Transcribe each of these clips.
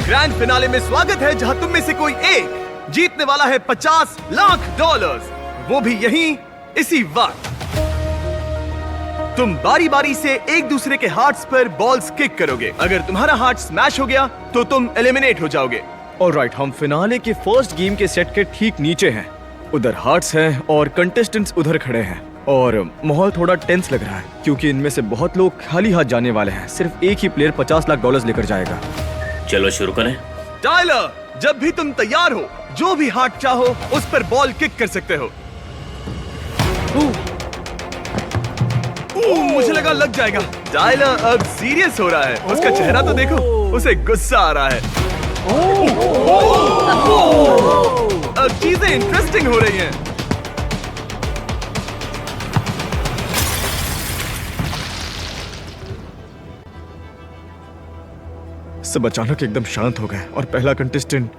Grand finale में स्वागत है, जहां तुम में से कोई एक जीतने वाला है $50 लाख, वो भी यहीं इसी वक्त। तुम बारी बारी से एक दूसरे के हार्ट्स पर बॉल्स किक करोगे। अगर तुम्हारा हार्ट स्मैश हो गया तो तुम एलिमिनेट हो जाओगे। ऑलराइट, हम फिनाले के फर्स्ट गेम के सेट के ठीक नीचे हैं। उधर हार्ट्स हैं और कंटेस्टेंट्स उधर खड़े हैं और माहौल थोड़ा टेंस लग रहा है क्योंकि इनमें से बहुत लोग खाली हाथ जाने वाले हैं। सिर्फ एक ही प्लेयर $50 लाख लेकर जाएगा। चलो शुरू करें। टाइलर, जब भी तुम तैयार हो, जो भी हार्ट चाहो उस पर बॉल किक कर सकते हो। मुझे लगा लग जाएगा। टाइलर अब सीरियस हो रहा है। उसका चेहरा तो देखो, उसे गुस्सा आ रहा है। अब चीजें इंटरेस्टिंग हो रही हैं। सब अचानक एकदम शांत हो गए और पहला कंटेस्टेंट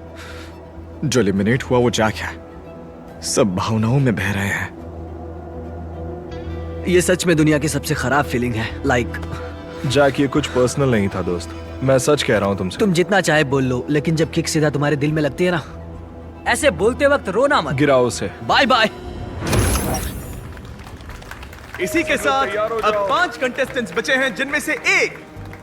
जो एलिमिनेट हुआ वो जैक है। सब भावनाओं में बह रहे हैं। ये सच में दुनिया की सबसे खराब फीलिंग है। जैक, ये कुछ पर्सनल नहीं था दोस्त, मैं सच कह रहा हूँ तुमसे। तुम जितना चाहे बोल लो, लेकिन जब किक सीधा तुम्हारे दिल में लगती है ना, ऐसे बोलते वक्त रोना मत। गिराओ उसे। Bye bye. इसी के साथ अब 5 कंटेस्टेंट्स बचे हैं, जिनमें से एक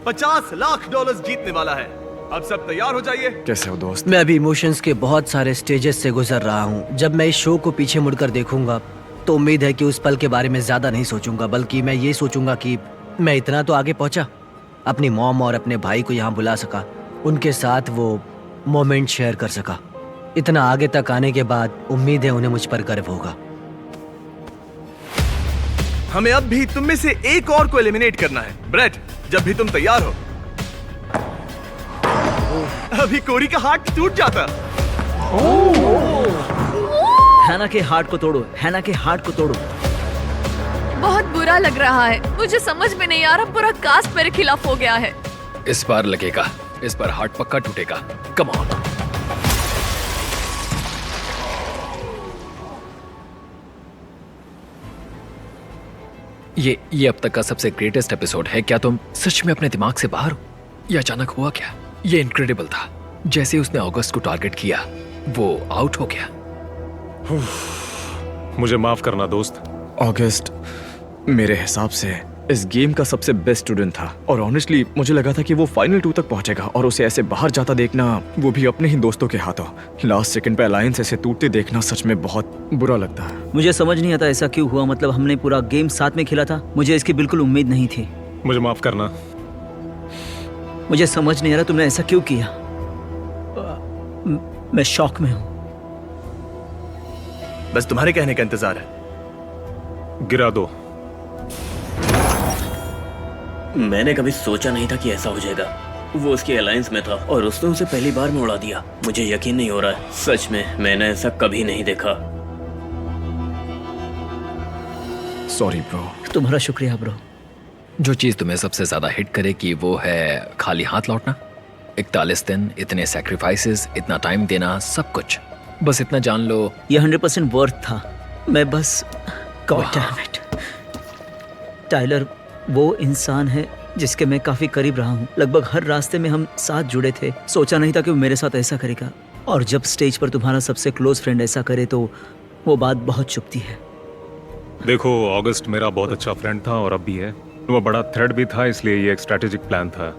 $50 लाख जीतने वाला है। अब सब तैयार हो जाइए। कैसे हो दोस्त? मैं अभी इमोशंस के बहुत सारे स्टेजेस से गुजर रहा हूँ। जब मैं इस शो को पीछे मुड़कर देखूंगा तो उम्मीद है कि उस पल के बारे में ज्यादा नहीं सोचूंगा, बल्कि मैं ये सोचूंगा कि मैं इतना तो आगे पहुंचा, अपनी मॉम और अपने भाई को यहाँ बुला सका, उनके साथ वो मोमेंट शेयर कर सका। इतना आगे तक आने के बाद उम्मीद है उन्हें मुझ पर गर्व होगा। हमें अब भी तुम में से एक और को एलिमिनेट करना है। ब्रेट, जब भी तुम तैयार हो। अभी कोरी का हार्ट टूट जाता। हैना के हार्ट को तोड़ो, हैना के हार्ट को तोड़ो। बहुत बुरा लग रहा है। मुझे समझ में नहीं आ रहा, पूरा कास्ट मेरे खिलाफ हो गया है। इस बार लगेगा, इस बार हार्ट पक्का टूटेगा। Come on. ये अब तक का सबसे ग्रेटेस्ट एपिसोड है। क्या तुम सच में अपने दिमाग से बाहर हो? ये अचानक हुआ क्या? ये इनक्रेडिबल था। जैसे उसने अगस्त को टारगेट किया, वो आउट हो गया। मुझे माफ करना दोस्त। अगस्त मेरे हिसाब से इस गेम का सबसे बेस्ट स्टूडेंट था और ऑनेस्टली मुझे लगा था कि वो फाइनल 2 तक पहुंचेगा और उसे ऐसे बाहर जाता देखना, वो भी अपने ही दोस्तों के हाथों, लास्ट सेकंड पे अलायंस ऐसे टूटते देखना सच में बहुत बुरा लगता है। मुझे समझ नहीं आता ऐसा क्यों हुआ। मतलब हमने पूरा गेम साथ में खेला था, मुझे इसकी बिल्कुल उम्मीद नहीं थी। मुझे माफ करना। मुझे समझ नहीं आ रहा तुमने ऐसा क्यों किया। मैं शॉक में हूँ। बस तुम्हारे कहने का इंतजार है। गिरा दो। मैंने कभी सोचा नहीं था कि ऐसा हो जाएगा। वो उसके अलायंस में था और उसने उसे पहली बार में उड़ा दिया। मुझे यकीन नहीं हो रहा है, सच में मैंने ऐसा कभी नहीं देखा। Sorry bro. तुम्हारा शुक्रिया ब्रो। जो चीज तुम्हें सबसे ज्यादा हिट करेगी वो है खाली हाथ लौटना। 41 दिन, इतने सैक्रिफाइसेस, इतना टाइम देना, सब कुछ। बस इतना जान लो, ये 100% वर्थ था। मैं बस गॉड डैम इट। टाइलर वो इंसान है जिसके मैं काफी करीब रहा हूँ। लगभग हर रास्ते में हम साथ जुड़े थे। सोचा नहीं था कि वो मेरे साथ ऐसा करेगा, और जब स्टेज पर तुम्हारा सबसे क्लोज फ्रेंड ऐसा करे तो वो बात बहुत चुभती है। देखो, अगस्त मेरा बहुत अच्छा फ्रेंड था और अब भी है। वो बड़ा थ्रेट भी था, इसलिए ये एक स्ट्रेटेजिक प्लान था।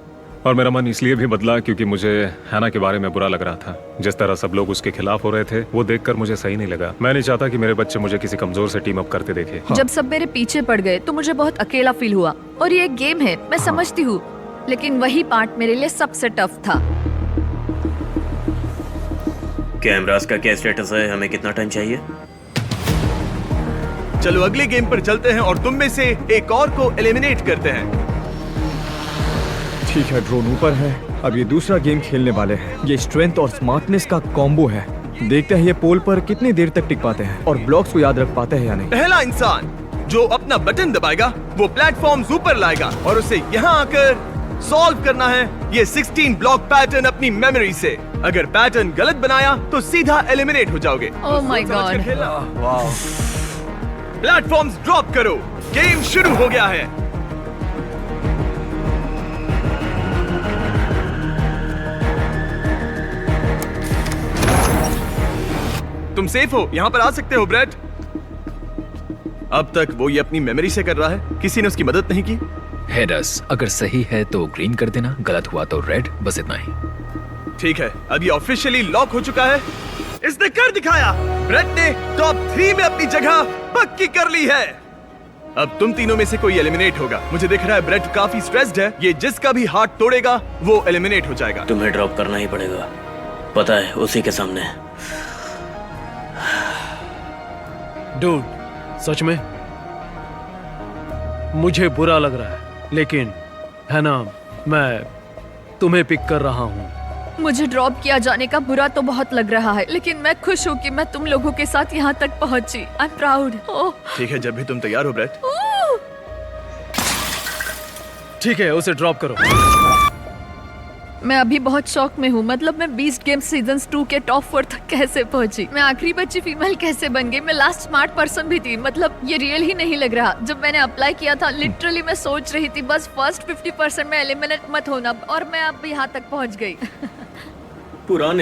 और मेरा मन इसलिए भी बदला क्योंकि मुझे हैना के बारे में बुरा लग रहा था। जिस तरह सब लोग उसके खिलाफ हो रहे थे, वो देखकर मुझे सही नहीं लगा। मैं नहीं चाहता कि मेरे बच्चे मुझे किसी कमजोर से टीम अप करते देखे। जब सब मेरे पीछे पड़ गए तो मुझे बहुत अकेला फील हुआ। और ये एक गेम है, मैं समझती हूँ, लेकिन वही पार्ट मेरे लिए सबसे टफ था। कैमरास का क्या स्टेटस है? हमें कितना टाइम चाहिए? चलो अगले गेम पर चलते हैं और तुम में से एक और को एलिमिनेट करते हैं। ठीक है, ड्रोन ऊपर है। अब ये दूसरा गेम खेलने वाले हैं। ये स्ट्रेंथ और स्मार्टनेस का कॉम्बो है। देखते हैं ये पोल पर कितनी देर तक टिक पाते हैं और ब्लॉक्स को याद रख पाते हैं या नहीं। पहला इंसान जो अपना बटन दबाएगा वो प्लेटफॉर्म्स ऊपर लाएगा और उसे यहाँ आकर सॉल्व करना है ये 16 ब्लॉक पैटर्न अपनी मेमोरी से। अगर पैटर्न गलत बनाया तो सीधा एलिमिनेट हो जाओगे। Oh my God. Platforms drop करो, गेम शुरू हो गया है। तुम सेफ हो, यहाँ पर आ सकते हो ब्रेट। अब तक वो ये अपनी मेमोरी से कर रहा है, किसी ने उसकी मदद नहीं की। हेडस, अगर सही है तो ग्रीन कर देना, गलत हुआ तो रेड, बस इतना ही। ठीक है, अब ये ऑफिशियली लॉक हो चुका है। इसने कर दिखाया, ब्रेट ने टॉप 3 में अपनी जगह पक्की कर ली है। अब तुम तीनों में से कोई एलिमिनेट होगा। मुझे दिख रहा है ब्रेट काफी स्ट्रेस्ड है, ये जिसका भी हाथ तोड़ेगा वो एलिमिनेट हो जाएगा। तुम्हें ड्रॉप करना ही पड़ेगा, पता है, उसी के सामने। डूड, सच में मुझे बुरा लग रहा है, लेकिन है ना, मैं तुम्हें पिक कर रहा हूँ। मुझे ड्रॉप किया जाने का बुरा तो बहुत लग रहा है, लेकिन मैं खुश हूँ कि मैं तुम लोगों के साथ यहाँ तक पहुँची। I am proud. ओह, ठीक है, जब भी तुम तैयार हो ब्रेट। ठीक है, उसे ड्रॉप करो। मैं अभी बहुत शौक में हूँ। मतलब मैं बीस्ट गेम सीजन 2 के टॉप 4 तक कैसे पहुँची, मैं आखिरी बच्ची फीमेल कैसे बन गई, मैं लास्ट स्मार्ट पर्सन भी थी। मतलब ये रियल ही नहीं लग रहा। जब मैंने अप्लाई किया था, लिटरली मैं सोच रही थी बस फर्स्ट 50% में एलिमिनेट मत होना, और मैं अब यहाँ तक पहुँच गई। पुराने